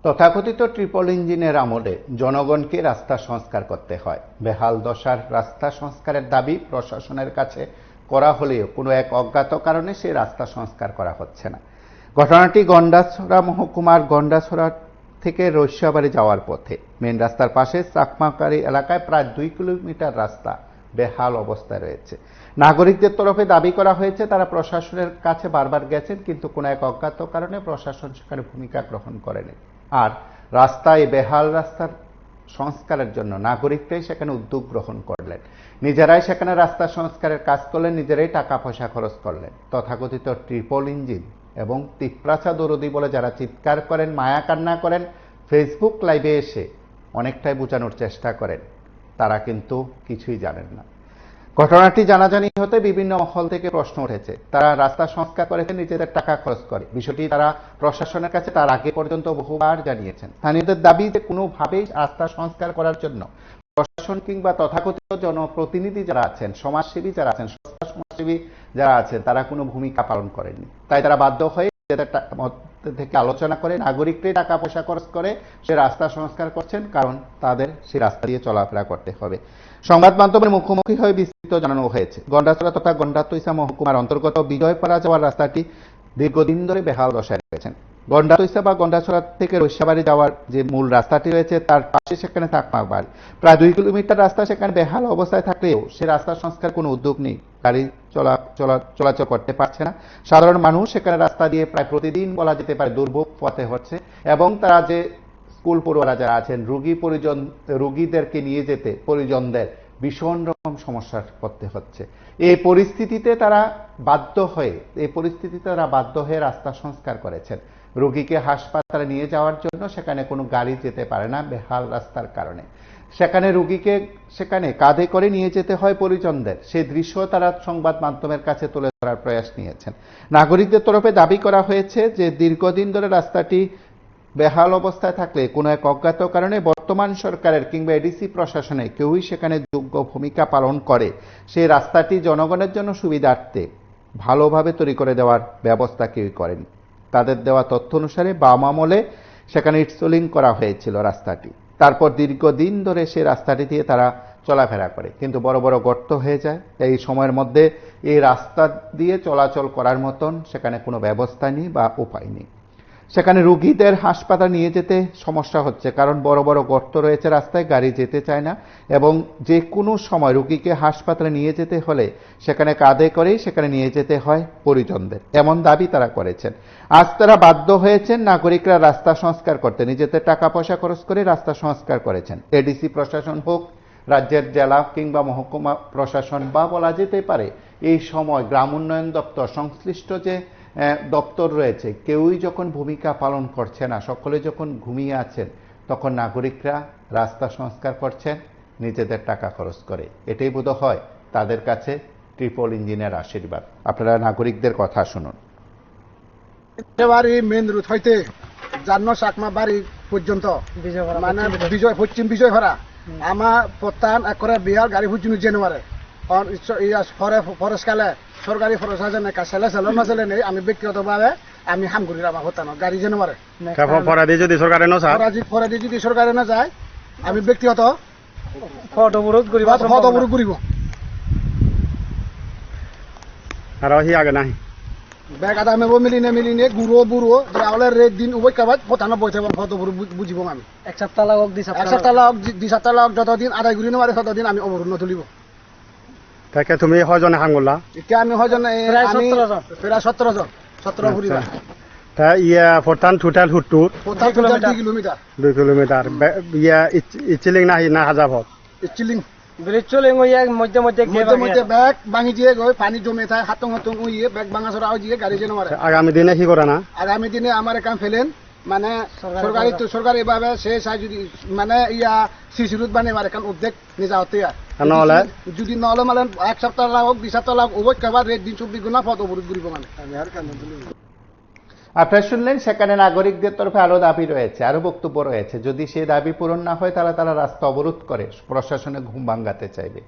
তথাকথিত ট্রিপল ইঞ্জিনের আমলে জনগণকে রাস্তা সংস্কার করতে হয়। বেহাল দশার রাস্তা সংস্কারের দাবি প্রশাসনের কাছে করা হলেও কোনো এক অজ্ঞাত কারণে সেই রাস্তা সংস্কার করা হচ্ছে না। ঘটনাটি গন্ডাছড়া মহকুমার গন্ডাছড়া থেকে রৈস্যাবাড়ি যাওয়ার পথে মেন রাস্তার পাশে চাকমাকারী এলাকায় প্রায় 2 কিলোমিটার রাস্তা বেহাল অবস্থায় রয়েছে। নাগরিকদের তরফে দাবি করা হয়েছে তারা প্রশাসনের কাছে বারবার গেছেন, কিন্তু কোনো এক অজ্ঞাত কারণে প্রশাসন সেখানে ভূমিকা গ্রহণ করেনি। আর রাস্তায় বেহাল রাস্তার সংস্কারের জন্য নাগরিকরাই সেখানে উদ্যোগ গ্রহণ করলেন, নিজেরাই সেখানে রাস্তা সংস্কারের কাজ করলেন, নিজেরাই টাকা পয়সা খরচ করলেন। তথাকথিত ট্রিপল ইঞ্জিন এবং তিপ্রাচা দরদি বলে যারা চিৎকার করেন, মায়া কান্না করেন, ফেসবুক লাইভে এসে অনেকটাই বোঝানোর চেষ্টা করেন, তারা কিন্তু কিছুই জানেন না। ঘটনাটি জানাজানি হতে বিভিন্ন মহল থেকে প্রশ্ন উঠেছে। তারা রাস্তা সংস্কার করেছে নিজেদের টাকা খরচ করে। বিষয়টি তারা প্রশাসনের কাছে তার আগে পর্যন্ত বহুবার জানিয়েছেন। স্থানীয়দের দাবি যে কোনোভাবেই রাস্তা সংস্কার করার জন্য প্রশাসন কিংবা তথাকথিত জনপ্রতিনিধি যারা আছেন, সমাজসেবী যারা আছেন, সংস্থা সমাজসেবী যারা আছেন, তারা কোনো ভূমিকা পালন করেননি। তাই তারা বাধ্য হয়ে নিজেদের মধ্যে থেকে আলোচনা করে নাগরিকরাই টাকা পয়সা খরচ করে সে রাস্তা সংস্কার করছেন, কারণ তাদের সেই রাস্তা দিয়ে চলাফেরা করতে হবে। সংবাদ মাধ্যমের মুখোমুখি হয়ে বিস্তৃত জানানো হয়েছে, গন্ডাছড়া তথা গন্ডাতৈসা মহকুমার অন্তর্গত বিজয়পাড়া যাওয়ার রাস্তাটি দীর্ঘদিন ধরে বেহাল দশায় রয়েছেন। গন্ডাতৈসা বা গন্ডাছড়া থেকে রৈস্যাবাড়ি যাওয়ার যে মূল রাস্তাটি রয়েছে তার পাশে সেখানে চাকমা বাড়ি, প্রায় 2 কিলোমিটার রাস্তা সেখানে বেহাল অবস্থায় থাকলেও সে রাস্তা সংস্কার কোনো উদ্যোগ নেই। গাড়ি চলাচল করতে পারছে না। সাধারণ মানুষ সেখানে রাস্তা দিয়ে প্রায় প্রতিদিন বলা যেতে পারে দুর্ভোগ পথে হচ্ছে, এবং তারা যে স্কুল পড়ুয়ারা যারা আছেন, রোগীদেরকে নিয়ে যেতে পরিজনদের ভীষণ রকম সমস্যার করতে হচ্ছে। এই পরিস্থিতিতে তারা বাধ্য হয়ে রাস্তা সংস্কার করেছেন। রোগীকে হাসপাতালে নিয়ে যাওয়ার জন্য সেখানে কোনো গাড়ি যেতে পারে না বেহাল রাস্তার কারণে। সেখানে কাঁধে করে নিয়ে যেতে হয় পরিজনদের। সেই দৃশ্য তারা সংবাদ মাধ্যমের কাছে তুলে ধরার প্রয়াস নিয়েছেন। নাগরিকদের তরফে দাবি করা হয়েছে যে দীর্ঘদিন ধরে রাস্তাটি বেহাল অবস্থায় থাকলে কোনো এক অজ্ঞাত কারণে বর্তমান সরকারের কিংবা এডিসি প্রশাসনে কেউই সেখানে যোগ্য ভূমিকা পালন করে সেই রাস্তাটি জনগণের জন্য সুবিধার্থে ভালোভাবে তৈরি করে দেওয়ার ব্যবস্থা কেউই করেনি। তাদের দেওয়া তথ্য অনুসারে বাম আমলে সেখানে ইটসোলিং করা হয়েছিল রাস্তাটি। তারপর দীর্ঘদিন ধরে সেই রাস্তাটি দিয়ে তারা চলাফেরা করে, কিন্তু বড় বড় গর্ত হয়ে যায়। এই সময়ের মধ্যে এই রাস্তা দিয়ে চলাচল করার মতন সেখানে কোনো ব্যবস্থা নেই বা উপায় নেই। সেখানে রোগীদের হাসপাতাল নিয়ে যেতে সমস্যা হচ্ছে, কারণ বড় বড় গর্ত রয়েছে রাস্তায়, গাড়ি যেতে চায় না, এবং যে কোনো সময় রোগীকে হাসপাতালে নিয়ে যেতে হলে সেখানে কাঁধে করেই সেখানে নিয়ে যেতে হয় পরিজনদের, এমন দাবি তারা করেছেন। আজ তারা বাধ্য হয়েছেন নাগরিকরা রাস্তা সংস্কার করতে, নিজেদের টাকা পয়সা খরচ করে রাস্তা সংস্কার করেছেন। এডিসি প্রশাসন হোক, রাজ্যের জেলা কিংবা মহকুমা প্রশাসন, বা বলা যেতে পারে এই সময় গ্রাম উন্নয়ন দপ্তর, সংশ্লিষ্ট যে দপ্তর রয়েছে, কেউই যখন ভূমিকা পালন করছে না, সকলে যখন ঘুমিয়ে আছেন, তখন নাগরিকরা রাস্তা সংস্কার করছেন নিজেদের টাকা খরচ করে। এটাই বোধ হয় তাদের কাছে ট্রিপল ইঞ্জিনের আশীর্বাদ। আপনারা নাগরিকদের কথা শুনুন। বাড়ি মেন রুট হইতে জান্ন চাকমা বাড়ি পর্যন্ত মানে পশ্চিম বিজয়পাড়া আমার প্রত্যান করে বিহার গাড়ি ফুজিনু জেনুয়ারে ফরেস্ট কালে সরকারি ফরেস্ট আছে না কাছে না চলে নেই। আমি ব্যক্তিগতভাবে আমি হাম করি আমার হতা না গাড়ি যেন মারে ফরাদি যদি সরকারে না যায় আমি ব্যক্তিগত ফটোবরোধ করিব। আর হি আগে নাই ব্যাগ আদা মেব মিলিনে গুড়ো বুড়ো যে রেট দিন উভয় কাবাজ ফটানো বইতে ফটোবরোধ বুঝিব। আমি এক সপ্তাহ লাগক 2 সপ্তাহ লাগক যতদিন আদায় করি না ততদিন আমি অবরোধ তুলিব। তাকে তুমি হজনে হাঙ্গুলা এতিয়া আমি হজনে প্রায় 17 জন 17 ঘুরিবা। তা ইয়া ফরতান টোটাল 2 কিলোমিটার 2 কিলোমিটার ইয়া ইচিলিং না হাজাবত ইচিলিং ব্রিজলিং ওয়া মধ্যে ব্যাগ ভাঙি দিয়ে গই পানি জমে থাকে হাতং উইয়ে ব্যাগ ভাঙা ছড়া দিয়ে গাড়ি যেন মারে। আগামী দিনে কি করে না? আগামী দিনে আমার কাম ফেলেন মানে সরকারি ভাবে সে চাই যদি মানে ইয়া সিসি রুট বানিয়ে মারে কারণ উদ্যোগ নিজা হতে নহলে যদি নহলে মানে 1 সপ্তাহ লাগক 2 সপ্তাহ লাগক উভয় কাবার রেট দিন 24 গুণা ফটো অবরোধ করিব। মানে আপনারা শুনলেন, সেখানে নাগরিকদের তরফে আরো দাবি রয়েছে, আরো বক্তব্য রয়েছে। যদি সেই দাবি পূরণ না হয় তাহলে তারা রাস্তা অবরোধ করে প্রশাসনে ঘুম ভাঙাতে চাইবে।